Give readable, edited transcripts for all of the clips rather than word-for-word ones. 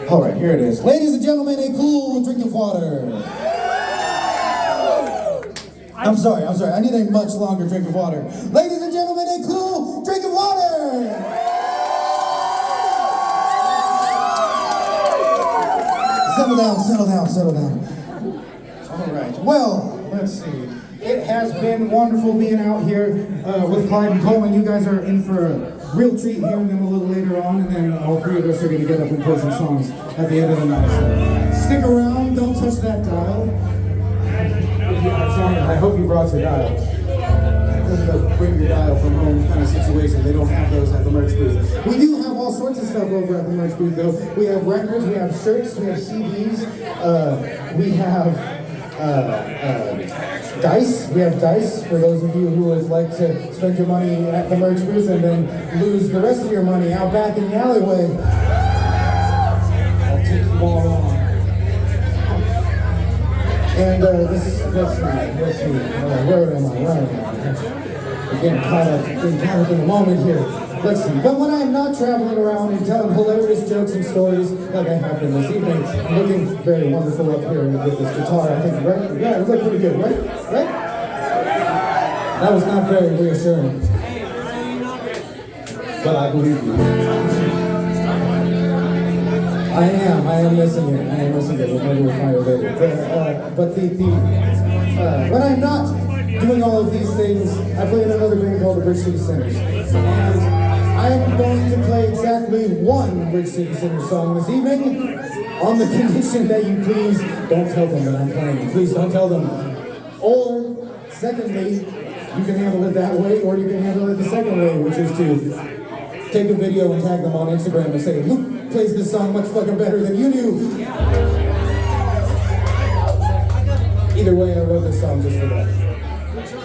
All right, here it is. Ladies and gentlemen, a cool drink of water. I'm sorry. I need a much longer drink of water. Ladies and gentlemen, a cool drink of water. Settle down. All right, well, let's see. It has been wonderful being out here with Clyde and Coleman. You guys are in for a real treat hearing them a little later on, and then all three of us are going to get up and play some songs at the end of the night. So stick around, don't touch that dial. I hope you brought your dial. This is a bring your dial from home kind of situation. They don't have those at the merch booth. We do have all sorts of stuff over at the merch booth, though. We have records, we have shirts, we have CDs, we have dice. We have dice for those of you who would like to spend your money at the merch booth and then lose the rest of your money out back in the alleyway. I'll take you all on. And let's see. Where am I? We're getting caught up in the moment here. Let's see. But when I'm not traveling around and telling hilarious jokes and stories like I have been this evening, I'm looking very wonderful up here with this guitar. I think, right? Yeah, it looked pretty good, right? That was not very reassuring. But I believe you. I am missing it. Maybe we'll find it later. But when I'm not doing all of these things, I play in another band called the Bridge City Sinners. And I'm going to play exactly one Bridge City Sinners song this evening, on the condition that you please don't tell them that I'm playing. Please don't tell them. Or, secondly, you can handle it that way, or you can handle it the second way, which is to take a video and tag them on Instagram and say, Luke plays this song much fucking better than you do. Either way, I wrote this song just for that.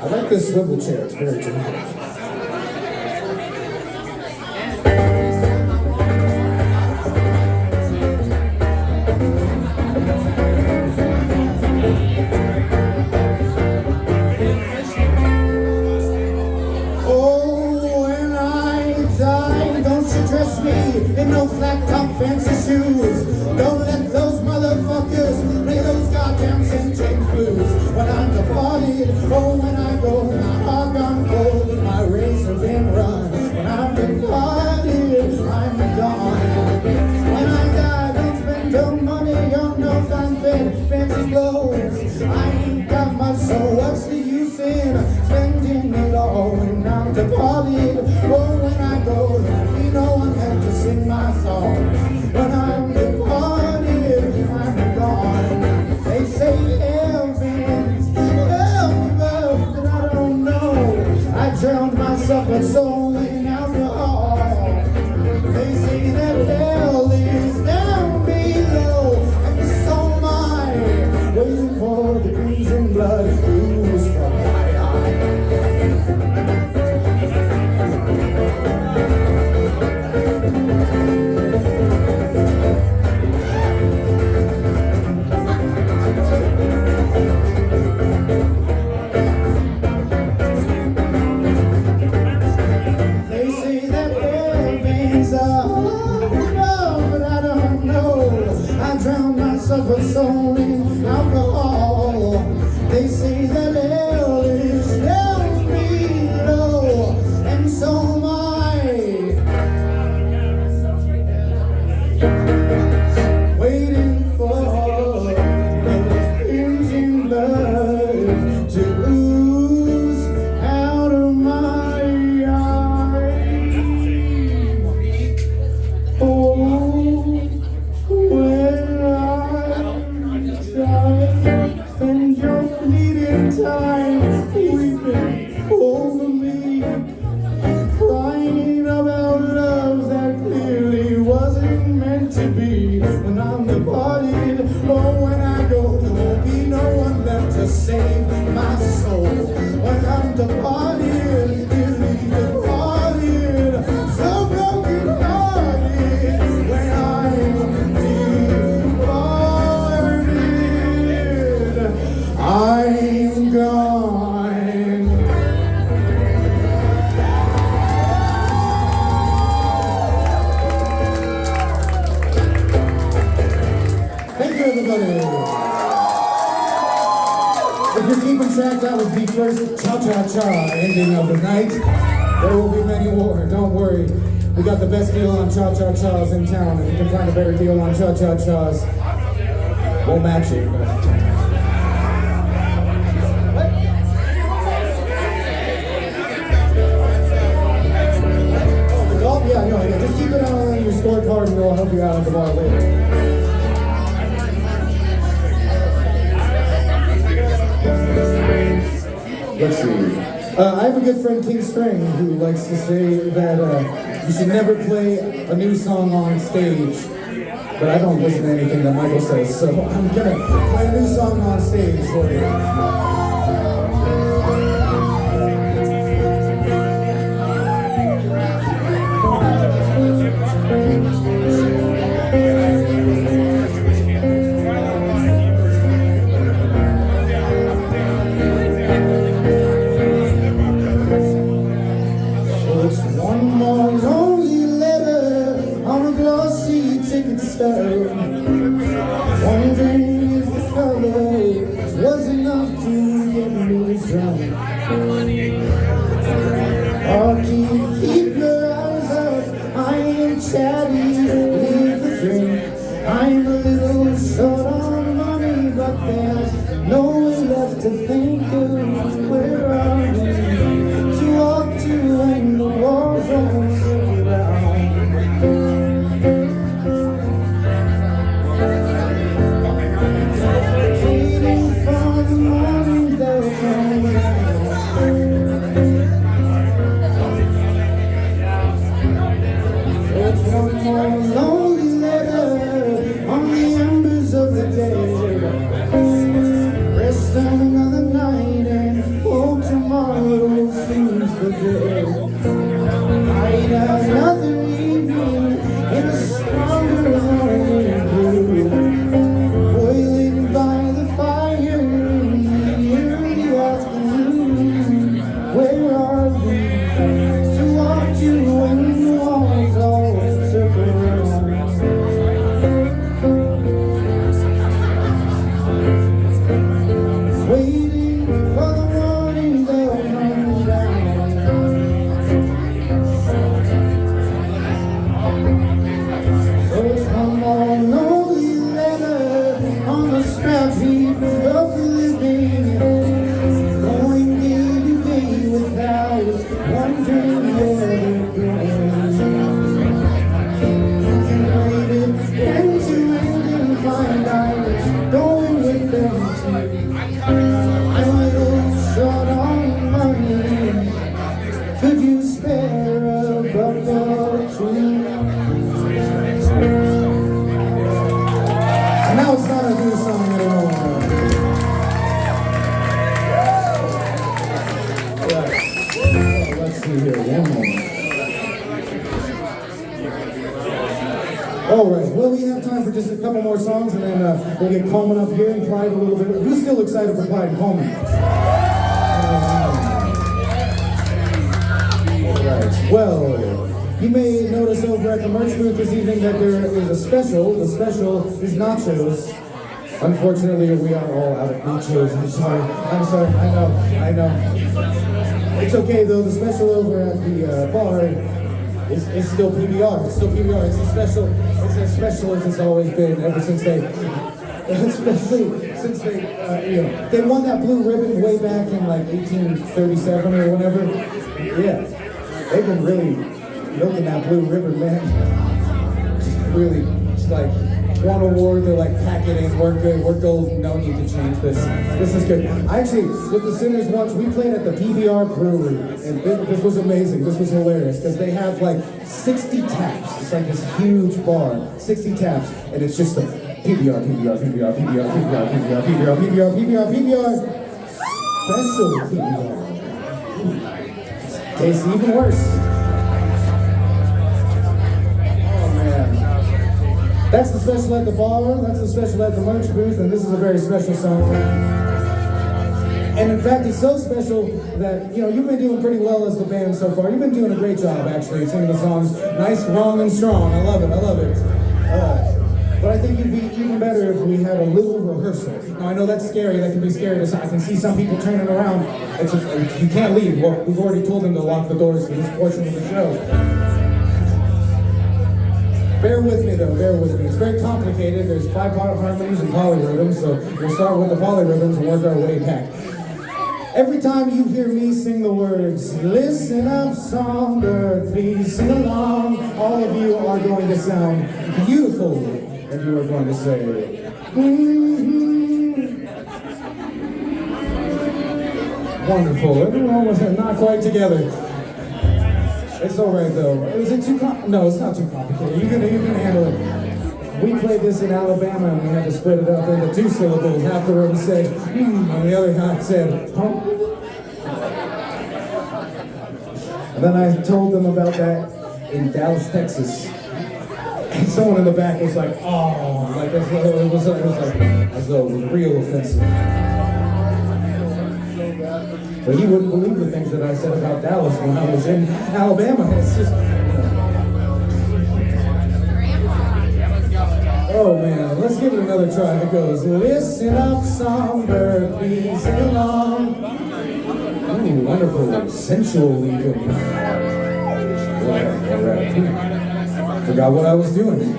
I like this swivel chair, it's very dramatic. In no flat top fancy shoes. Don't let those motherfuckers play those goddamn St. James blues. When I'm departed, oh when I go, my heart gone cold and my race has been run. When I'm departed, I'm gone. When I die, don't spend your money on no fancy clothes. I ain't got much, so what's the use in spending it all? When I'm departed, oh when I go, you know I'm had to sing my song. When I'm departed, I'm gone. They say heaven's above, but I don't know. I drowned myself in soul in alcohol. They say that hell is down below, and so am I, waiting for the crimson blood to ooze from my eye. They say that heaven's above, but I don't know. I drowned myself with soul in alcohol. They say that hell is down below, and so am I. Waiting for the crimson blood to ooze out of my eyes. Oh, when I die, spend your fleeting time weeping over me, crying about love that clearly wasn't meant to be. When I'm departed, or when I go, there won't be no one left to save my soul. When I'm departed, dearly departed, so broken hearted. When I'm departed, I'm gone. everybody. If you're keeping track, that was the first cha-cha-cha ending of the night. There will be many more, don't worry. We got the best deal on cha-cha-chas in town. If you can find a better deal on cha-cha-chas, we'll match it. Oh, yeah, no, yeah, just keep it on your scorecard and we'll help you out at the bar later. Let's see. I have a good friend, King String, who likes to say that you should never play a new song on stage. But I don't listen to anything that Michael says, so I'm gonna play a new song on stage for you. Wondering if the color was enough to get me drunk. Or keep your eyes up, I am chatty with the drink. I'm a little short on money, but there's nowhere left to think of. Where are we to walk to when the walls don't surround? Alright, well we have time for just a couple more songs and then we'll get Coleman up here and Clyde a little bit. Who's still excited for Clyde and Coleman? Alright, well, you may notice over at the merch booth this evening that there is a special. The special is nachos. Unfortunately, we are all out of nachos. I'm sorry, I know. It's okay though, the special over at the bar it's still PBR. It's still PBR. It's as special as it's always been ever since they, especially since they, they won that blue ribbon way back in like 1837 or whatever. Yeah, they've been really milking that blue ribbon, man. Just really, just like won an award. They're like, pack it in, we're good, we're gold. No need to change this. This is good. I actually, with the Sinners once, we played at the PBR Brewery, and this was amazing. This was hilarious because they have like 60 taps. It's like this huge bar, 60 taps, and it's just a PBR, PBR, PBR, PBR, PBR, PBR, PBR, PBR, PBR, PBR, special PBR. Tastes even worse. That's the special at the bar, that's the special at the merch booth, and this is a very special song. And in fact, it's so special that, you've been doing pretty well as the band so far. You've been doing a great job, actually, singing the songs nice, wrong, and strong. I love it, I love it. But I think it'd be even better if we had a little rehearsal. Now, I know that's scary. That can be scary to some. I can see some people turning around. You can't leave. Well, we've already told them to lock the doors for this portion of the show. Bear with me, though. Bear with me. It's very complicated. There's 5 harmonies and polyrhythms, so we'll start with the polyrhythms and work our way back. Every time you hear me sing the words, listen up, songbird, please sing along, all of you are going to sound beautiful, and you are going to say, Wonderful. Everyone was not quite together. It's all right, though. Is it too No, it's not too complicated. You can handle it. We played this in Alabama, and we had to split it up into 2 syllables. Half the room said, and the other half said, And then I told them about that in Dallas, Texas. And someone in the back was like, oh, like it was like as though it was real offensive. But you wouldn't believe the things that I said about Dallas when I was in Alabama. It's just, oh man, let's give it another try. It goes, listen up, songbird, please sing along. Ooh, wonderful, sensual even. Alright. Forgot what I was doing.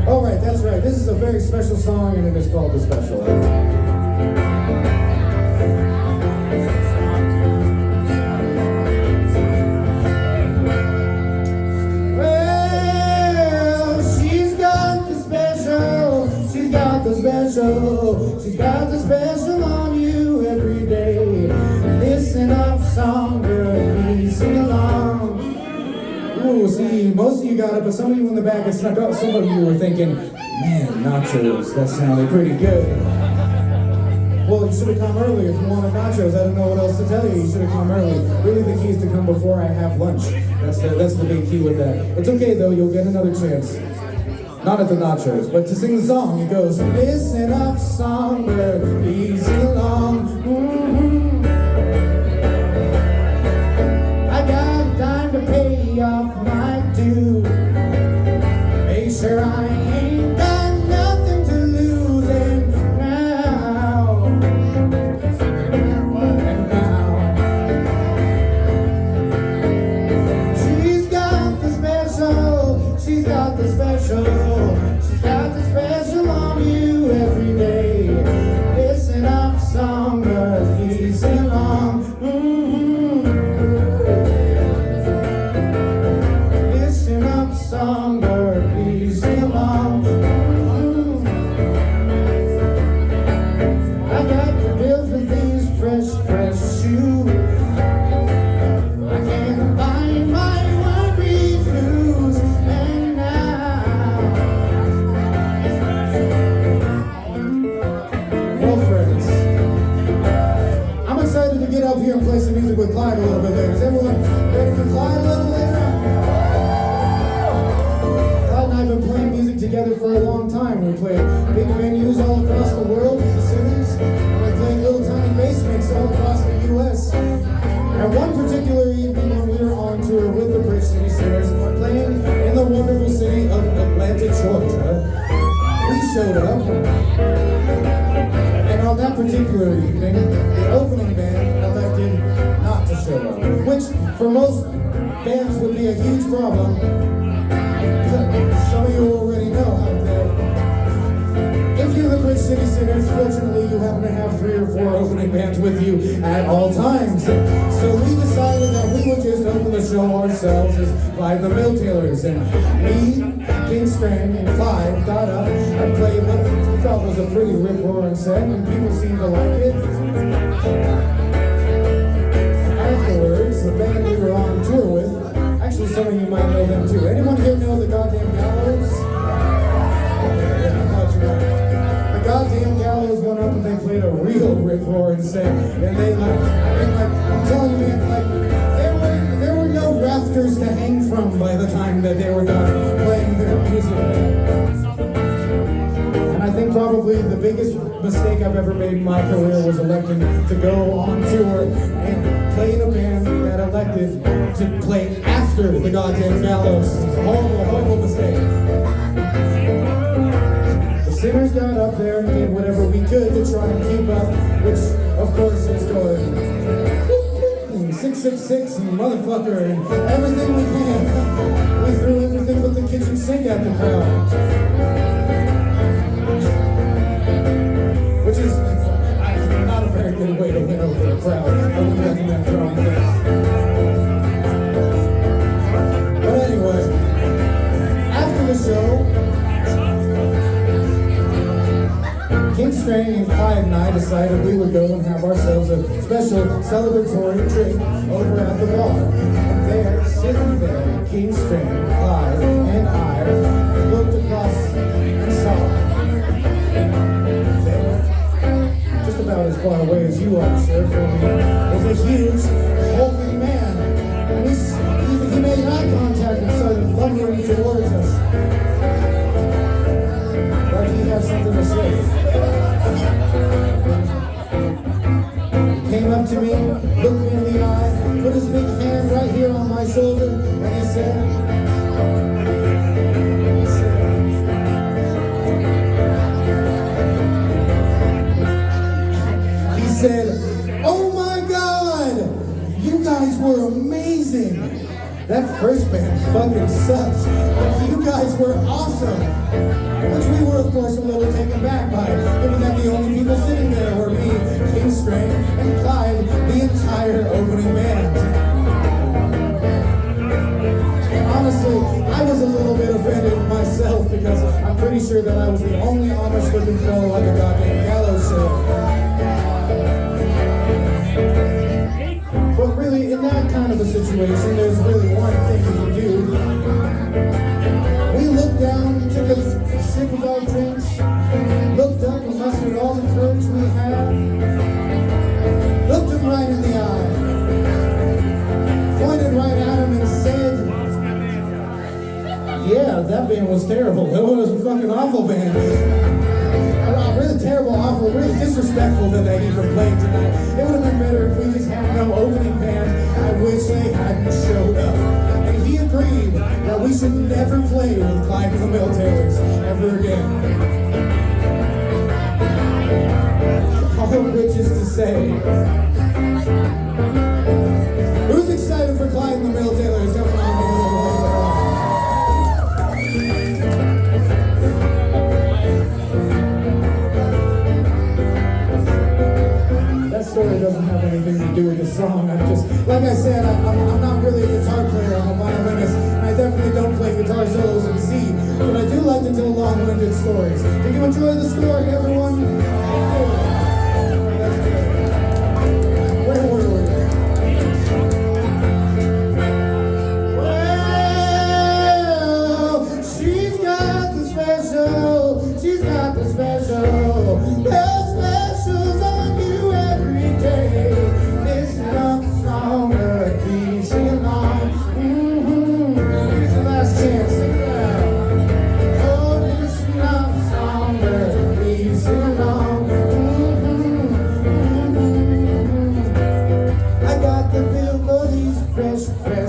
Alright, that's right. This is a very special song, and it is called The Special. She's got the special on you every day. Listen up, songbird, please sing along. Ooh, see, most of you got it, but some of you in the back had snuck up. Some of you were thinking, man, nachos, that sounded pretty good. Well, you should have come early if you wanted nachos. I don't know what else to tell you. You should have come early. Really, the key is to come before I have lunch. That's the big key with that. It's okay, though. You'll get another chance. Not at the nachos, but to sing the song. It goes, listen up, songbird, please sing along. I got time to pay off my due. Make sure I ain't got nothing to lose, and now. She's got the special, she's got the special. She's got the special on you every day. Listen up, songbird, please sing along. Listen up, songbird, please sing along. I got the bill for these fresh shoes. I can't buy my worry blues, and now. Well, friends, I'm excited to get up here and play some music with Clyde a little bit later. Is everyone ready for Clyde a little later? Clyde and I have been playing music together for a long time. We played big venues all across the world, the cities, and we played little tiny basements all across the U.S. And one particular evening when we were on tour with the Bridge City Singers, playing in the wonderful city of Atlanta, Georgia, we showed up. And on that particular evening, the opening band elected not to show up, which for most bands would be a huge problem. Some of you already know how that. If you're the Bridge City Singers, fortunately you happen to have 3 or 4 opening bands with you at all times. So we decided that we would just open the show ourselves as Clyde the Mill Tailors. And me, King Strand, and Clyde got up and played what we thought was a pretty rip-roaring set, and people seemed to like it. Afterwards, the band we were on tour with, actually some of you might know them too. Anyone here know the Goddamn Gallows? The Goddamn Gallows went up and they played a real rip-roaring set, and they I'm telling you, man, there were no rafters to hang from by the time that they were done playing their music. And I think probably the biggest mistake I've ever made in my career was electing to go on tour and play in a band that elected to play after the Goddamn Gallows. Horrible, horrible mistake. Sinners got up there and did whatever we could to try and keep up, which of course is going 666 and motherfucker and everything we can. We threw everything but the kitchen sink at the crowd. Which is not a very good way to win over a crowd. I wouldn't recommend throwing things. But anyway, after the show, King Strain and Clyde and I decided we would go and have ourselves a special celebratory drink over at the bar. And there, sitting there, King Strain, Clyde, and I looked across and saw there, just about as far away as you are, sir, from me, was a huge, hulking man. And he made eye contact and started lumbering towards us. Like he had something to say. He came up to me, looked me in the eye, put his big hand right here on my shoulder, and he said, "Oh my God, you guys were amazing. That first band fucking sucks, but you guys were awesome." Which we were, of course, a little taken back by, given that the only people sitting there were me, King Strain, and Clyde, the entire opening band. And honestly, I was a little bit offended myself because I'm pretty sure that I was the only Amish-looking fellow at the goddamn gallows show. But really, in that kind of a situation, there's really one thing you can do. We looked down, took a sip of our drinks, looked up and mustered all the courage we had, looked him right in the eye, pointed right at him and said, "Yeah, that band was terrible. It was a fucking awful band. Really terrible, awful, really disrespectful that they even played tonight. It would have been better if we just had no opening band. I wish they hadn't showed up." And he agreed that we should never play with Clyde and the Mill Taylors ever again. All of which is to say, who's excited for Clyde and the Mill Taylors? Come on. Story doesn't have anything to do with the song. I'm just, like I said, I'm not really a guitar player. I'm a violinist, and I definitely don't play guitar solos in C. But I do like to tell long-winded stories. Did you enjoy the story, everyone? That's good. Where were we? Well, she's got the special. She's got the special. The specials on you every day. Listen up, stronger, keep singing along. Here's the last chance, sing it out. Oh, listen up, stronger, keep singing along. I got the bill for these fresh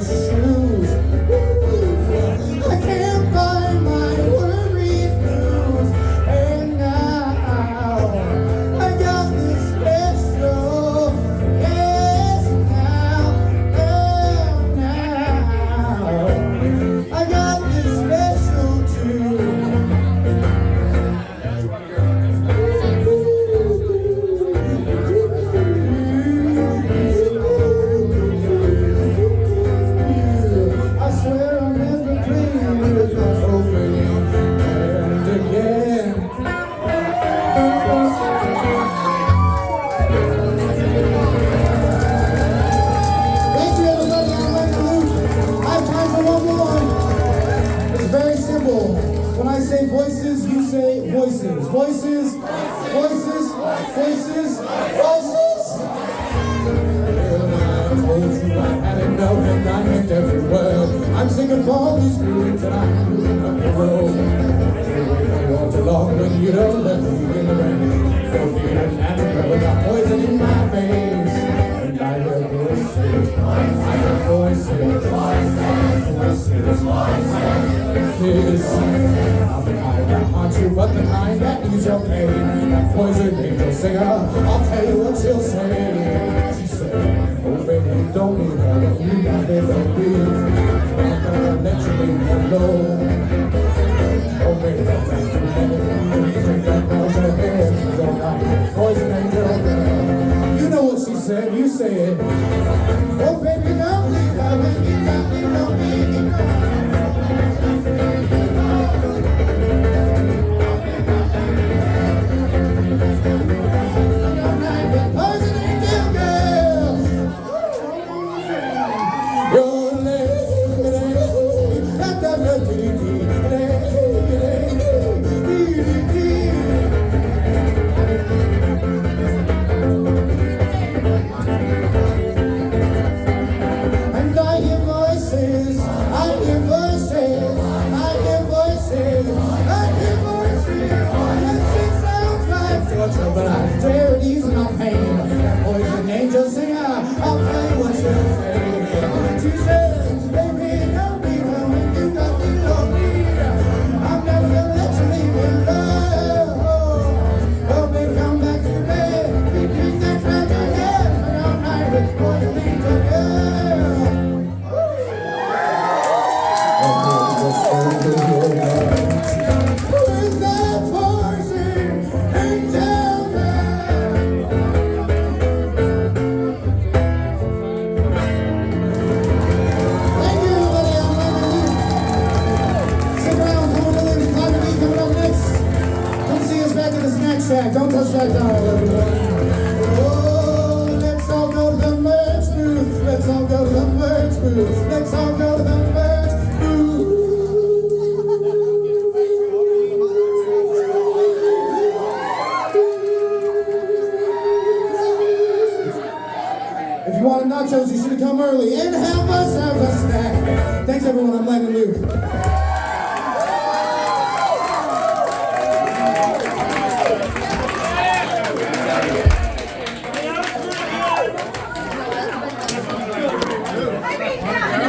shoes. I can't buy my worried blues. And now I got the special. Yes, now I got the special too. I swear I'll never play with my opening band again. Thank you, everybody. I'm Michael Luke. I have time for one more. It's very simple. When I say voices, you say voices. Voices, voices, voices, voices. I told you I had enough and I meant every word. I'm sick of all these feelings and I'm moving up the road. You all too long when you don't let me in the rain. Don't be an antidote, got poison in my veins. And I hear voices, I hear voices, voices, voices. I'm the kind that haunt you, but the kind that you your pain. That poison angel singer, I'll tell you what she'll say. She said, oh baby, you don't need her, you got it for me. I'm gonna let you leave me alone. Oh baby, don't make too many. Take that poison head, don't like poison angel. You know what she said, you say it. Oh baby, don't leave her when you got me, don't leave me. But I dare it ease my pain. That poison angel singer, I'll tell you what she'll say. She says, baby, don't be her when you got me lonely. I'm never gonna let you leave me love. Oh, baby, come back to me. We keep that treasure here for all night with poison angel girl. With that poison angel. Don't touch that dial, everyone. Oh, let's all go to the merch booth. Let's all go to the merch booth. Let's all go to the merch booth. If you wanted nachos, you should have come early and have us have a snack. Thanks, everyone. I'm Landon Luke.